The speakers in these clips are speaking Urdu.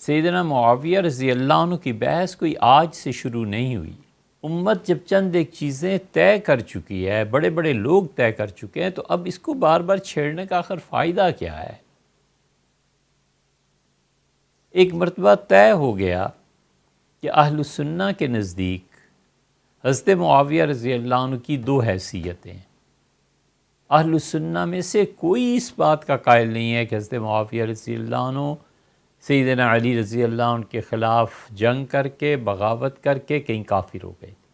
سیدنا معاویہ رضی اللہ عنہ کی بحث کوئی آج سے شروع نہیں ہوئی۔ امت جب چند ایک چیزیں طے کر چکی ہے، بڑے بڑے لوگ طے کر چکے ہیں، تو اب اس کو بار بار چھیڑنے کا آخر فائدہ کیا ہے؟ ایک مرتبہ طے ہو گیا کہ اہل السنہ کے نزدیک حضرت معاویہ رضی اللہ عنہ کی دو حیثیتیں ہیں۔ اہل السنہ میں سے کوئی اس بات کا قائل نہیں ہے کہ حضرت معاویہ رضی اللہ عنہ سیدنا علی رضی اللہ عنہ کے خلاف جنگ کر کے، بغاوت کر کے کہیں کافر ہو گئے تھے۔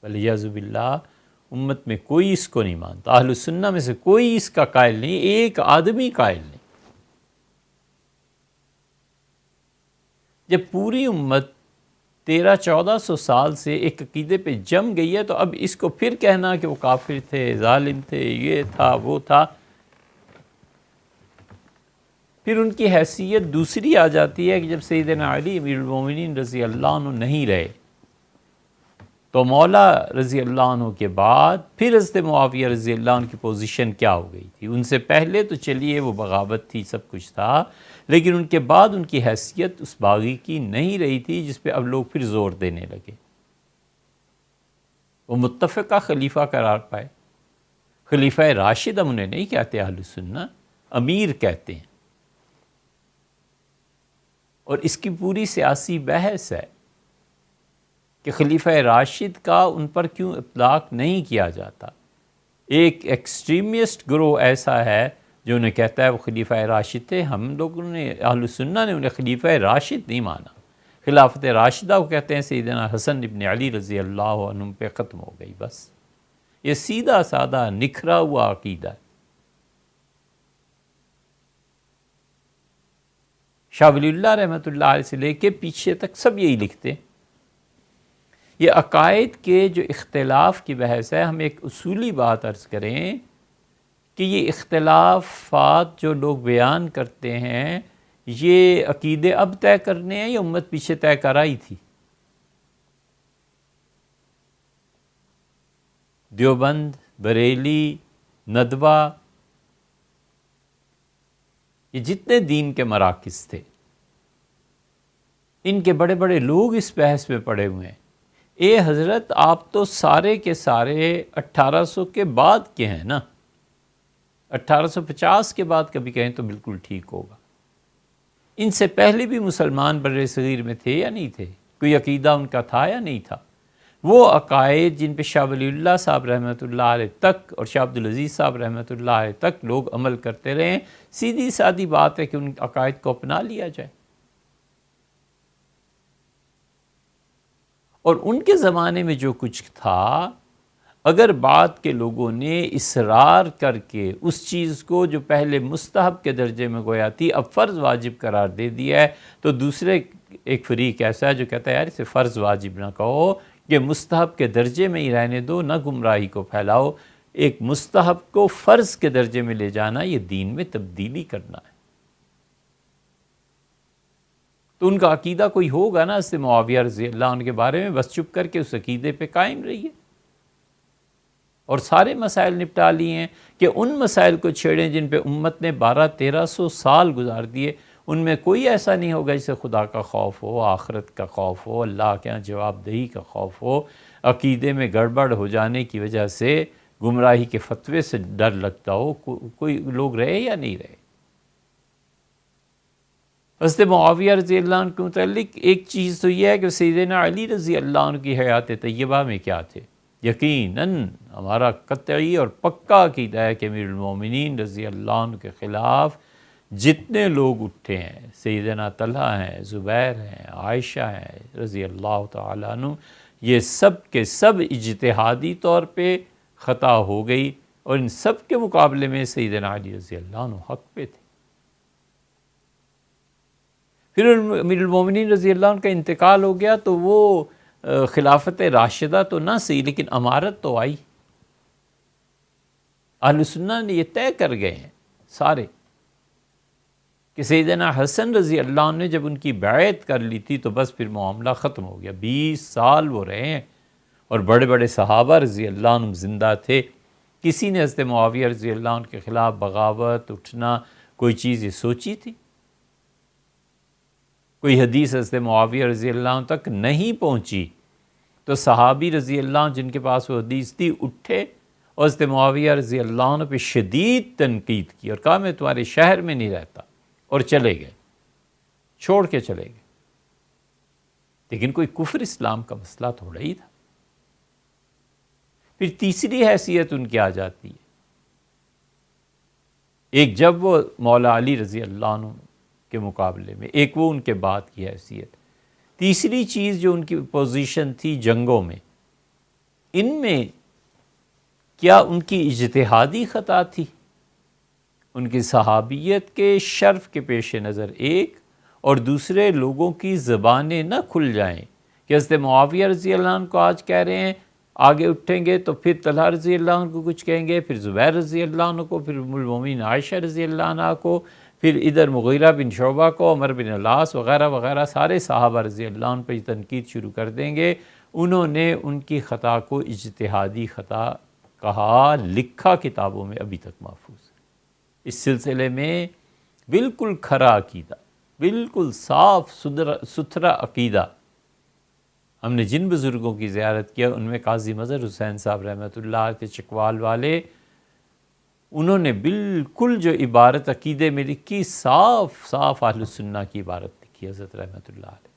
والعیاذ باللہ امت میں کوئی اس کو نہیں مانتا، اہل السنہ میں سے کوئی اس کا قائل نہیں، ایک آدمی قائل نہیں۔ جب پوری امت 1300-1400 سال سے ایک عقیدے پہ جم گئی ہے، تو اب اس کو پھر کہنا کہ وہ کافر تھے، ظالم تھے، یہ تھا وہ تھا، پھر ان کی حیثیت دوسری آ جاتی ہے کہ جب سیدنا علی امیر المومنین رضی اللہ عنہ نہیں رہے تو مولا رضی اللہ عنہ کے بعد پھر حضرت معاویہ رضی اللہ عنہ کی پوزیشن کیا ہو گئی تھی؟ ان سے پہلے تو چلیے وہ بغاوت تھی، سب کچھ تھا، لیکن ان کے بعد ان کی حیثیت اس باغی کی نہیں رہی تھی جس پہ اب لوگ پھر زور دینے لگے۔ وہ متفقہ خلیفہ قرار پائے۔ خلیفہ راشد ہم انہیں نہیں کہتے اہل سنہ، امیر کہتے ہیں، اور اس کی پوری سیاسی بحث ہے کہ خلیفہ راشد کا ان پر کیوں اطلاق نہیں کیا جاتا۔ ایک ایکسٹریمسٹ گروہ ایسا ہے جو انہیں کہتا ہے وہ خلیفہ راشد تھے، ہم لوگوں نے اہل سنہ نے انہیں خلیفہ راشد نہیں مانا، خلافت راشدہ کو کہتے ہیں سیدنا حسن ابن علی رضی اللہ عنہ پہ ختم ہو گئی۔ بس یہ سیدھا سادہ نکھرا ہوا عقیدہ ہے۔ شاہ ولی اللہ رحمۃ اللہ علیہ سے لے کے پیچھے تک سب یہی لکھتے ہیں۔ یہ عقائد کے جو اختلاف کی بحث ہے، ہم ایک اصولی بات عرض کریں کہ یہ اختلافات جو لوگ بیان کرتے ہیں، یہ عقیدے اب طے کرنے ہیں یا امت پیچھے طے کر آئی تھی؟ دیوبند، بریلی، ندوہ، یہ جتنے دین کے مراکز تھے، ان کے بڑے بڑے لوگ اس بحث میں پڑے ہوئے ہیں۔ اے حضرت، آپ تو سارے کے سارے 1800 کے بعد کے ہیں نا، 1850 کے بعد کبھی کہیں تو بالکل ٹھیک ہوگا۔ ان سے پہلے بھی مسلمان بر صغیر میں تھے یا نہیں تھے؟ کوئی عقیدہ ان کا تھا یا نہیں تھا؟ وہ عقائد جن پہ شاہ ولی اللہ صاحب رحمۃ اللہ علیہ تک اور شاہ عبدالعزیز صاحب رحمۃ اللہ علیہ تک لوگ عمل کرتے رہے ہیں، سیدھی سادی بات ہے کہ ان عقائد کو اپنا لیا جائے۔ اور ان کے زمانے میں جو کچھ تھا، اگر بعد کے لوگوں نے اصرار کر کے اس چیز کو جو پہلے مستحب کے درجے میں گویا تھی اب فرض واجب قرار دے دیا ہے، تو دوسرے ایک فریق ایسا ہے جو کہتا ہے یار اسے فرض واجب نہ کہو، کہ مستحب کے درجے میں ہی رہنے دو، نہ گمراہی کو پھیلاؤ۔ ایک مستحب کو فرض کے درجے میں لے جانا یہ دین میں تبدیلی کرنا ہے۔ تو ان کا عقیدہ کوئی ہوگا نا حضرت معاویہ رضی اللہ عنہ کے بارے میں، بس چپ کر کے اس عقیدے پہ قائم رہیے اور سارے مسائل نپٹا لیے ہیں کہ ان مسائل کو چھیڑیں جن پہ امت نے 1200-1300 سال گزار دیے۔ ان میں کوئی ایسا نہیں ہوگا جسے خدا کا خوف ہو، آخرت کا خوف ہو، اللہ کے یہاں جواب دہی کا خوف ہو، عقیدے میں گڑبڑ ہو جانے کی وجہ سے گمراہی کے فتوے سے ڈر لگتا ہو۔ کوئی لوگ رہے یا نہیں رہے؟ حضرت معاویہ رضی اللہ عنہ کے متعلق ایک چیز تو یہ ہے کہ سیدنا علی رضی اللہ عنہ کی حیات طیبہ میں کیا تھے۔ یقیناً ہمارا قطعی اور پکا عقیدہ ہے کہ امیر المومنین رضی اللہ عنہ کے خلاف جتنے لوگ اٹھے ہیں، سیدنا طلحہ ہیں، زبیر ہیں، عائشہ ہیں رضی اللہ تعالیٰ عنہ، یہ سب کے سب اجتہادی طور پہ خطا ہو گئی، اور ان سب کے مقابلے میں سیدنا علی رضی اللہ عنہ حق پہ تھے۔ پھر امیر المومنین رضی اللہ عنہ کا انتقال ہو گیا تو وہ خلافت راشدہ تو نہ سی، لیکن امارت تو آئی۔ اہل سنہ نے یہ طے کر گئے ہیں سارے کہ سیدنا حسن رضی اللہ عنہ نے جب ان کی بیعت کر لی تھی تو بس پھر معاملہ ختم ہو گیا۔ 20 سال وہ رہے ہیں اور بڑے بڑے صحابہ رضی اللہ عنہ زندہ تھے۔ کسی نے حضرت معاویہ رضی اللہ عنہ کے خلاف بغاوت، اٹھنا، کوئی چیز یہ سوچی تھی؟ کوئی حدیث حضرت معاویہ رضی اللہ عنہ تک نہیں پہنچی تو صحابی رضی اللہ عنہ جن کے پاس وہ حدیث تھی اٹھے اور حضرت معاویہ رضی اللہ عنہ پہ شدید تنقید کی اور کہا میں تمہارے شہر میں نہیں رہتا، اور چلے گئے، چھوڑ کے چلے گئے۔ لیکن کوئی کفر اسلام کا مسئلہ تھوڑا ہی تھا۔ پھر تیسری حیثیت ان کی آ جاتی ہے، ایک جب وہ مولا علی رضی اللہ عنہ کے مقابلے میں، ایک وہ ان کے بعد کی حیثیت، تیسری چیز جو ان کی پوزیشن تھی جنگوں میں، ان میں کیا ان کی اجتہادی خطا تھی؟ ان کی صحابیت کے شرف کے پیش نظر ایک، اور دوسرے لوگوں کی زبانیں نہ کھل جائیں کہ حضرت معاویہ رضی اللہ عنہ کو آج کہہ رہے ہیں، آگے اٹھیں گے تو پھر طلحہ رضی اللہ عنہ کو کچھ کہیں گے، پھر زبیر رضی اللہ عنہ کو، پھر ام المومنین عائشہ رضی اللہ عنہ کو، پھر ادھر مغیرہ بن شعبہ کو، عمر بن العاص وغیرہ وغیرہ سارے صحابہ رضی اللہ عنہ پہ تنقید شروع کر دیں گے۔ انہوں نے ان کی خطا کو اجتہادی خطا کہا، لکھا کتابوں میں ابھی تک محفوظ ہے۔ اس سلسلے میں بالکل کھرا عقیدہ، بالکل صاف ستھرا عقیدہ، ہم نے جن بزرگوں کی زیارت کیا ان میں قاضی مظہر حسین صاحب رحمۃ اللہ کے چکوال والے، انہوں نے بالکل جو عبارت عقیدے میں لکھی، صاف صاف اہل السنہ کی عبارت لکھی حضرت رحمۃ اللہ علیہ۔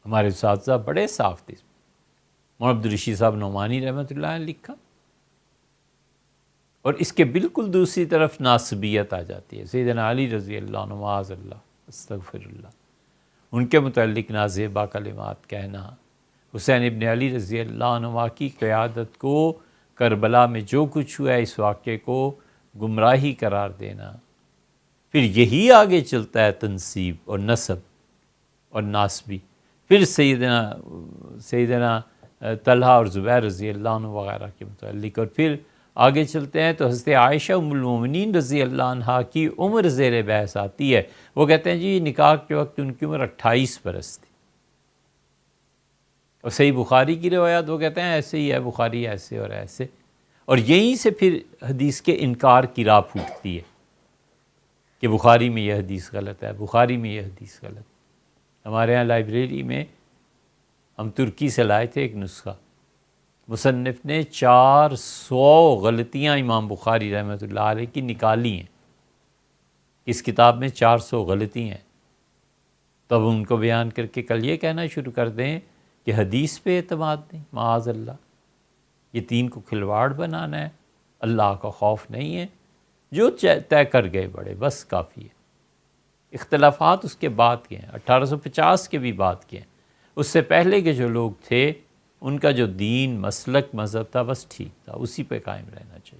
ہمارے اساتذہ بڑے صاف تھے، مولانا عبدالرشید صاحب نعمانی رحمۃ اللہ علیہ نے لکھا۔ اور اس کے بالکل دوسری طرف ناسبیت آ جاتی ہے، سیدنا علی رضی اللہ عنہ معاذ اللہ استغفر اللہ، ان کے متعلق نازیبا کلمات کہنا، حسین ابن علی رضی اللہ عنہ کی قیادت کو کربلا میں جو کچھ ہوا ہے اس واقعے کو گمراہی قرار دینا، پھر یہی آگے چلتا ہے تنصیب اور نسب اور ناسبی، پھر سیدنا طلحہ اور زبیر رضی اللہ عنہ وغیرہ کے متعلق، اور پھر آگے چلتے ہیں تو حضرت عائشہ ام المومنین رضی اللہ عنہا کی عمر زیر بحث آتی ہے۔ وہ کہتے ہیں جی نکاح کے وقت ان کی عمر 28 برس تھی، اور صحیح بخاری کی روایات وہ کہتے ہیں ایسے ہی ہے، بخاری ایسے اور ایسے، اور یہیں سے پھر حدیث کے انکار کی راہ پھوٹتی ہے کہ بخاری میں یہ حدیث غلط ہے، بخاری میں یہ حدیث غلط۔ ہمارے ہاں لائبریری میں ہم ترکی سے لائے تھے ایک نسخہ، مصنف نے 400 غلطیاں امام بخاری رحمۃ اللہ علیہ کی نکالی ہیں، اس کتاب میں 400 غلطی ہیں، تب ان کو بیان کر کے کل یہ کہنا شروع کر دیں کہ حدیث پہ اعتماد نہیں، معاذ اللہ، یہ دین کو کھلواڑ بنانا ہے، اللہ کا خوف نہیں ہے، جو طے کر گئے بڑے بس کافی ہے۔ اختلافات اس کے بعد کے ہیں، 1850 کے بھی بعد کے ہیں، اس سے پہلے کے جو لوگ تھے ان کا جو دین مسلک مذہب تھا بس ٹھیک تھا، اسی پہ قائم رہنا چاہیے۔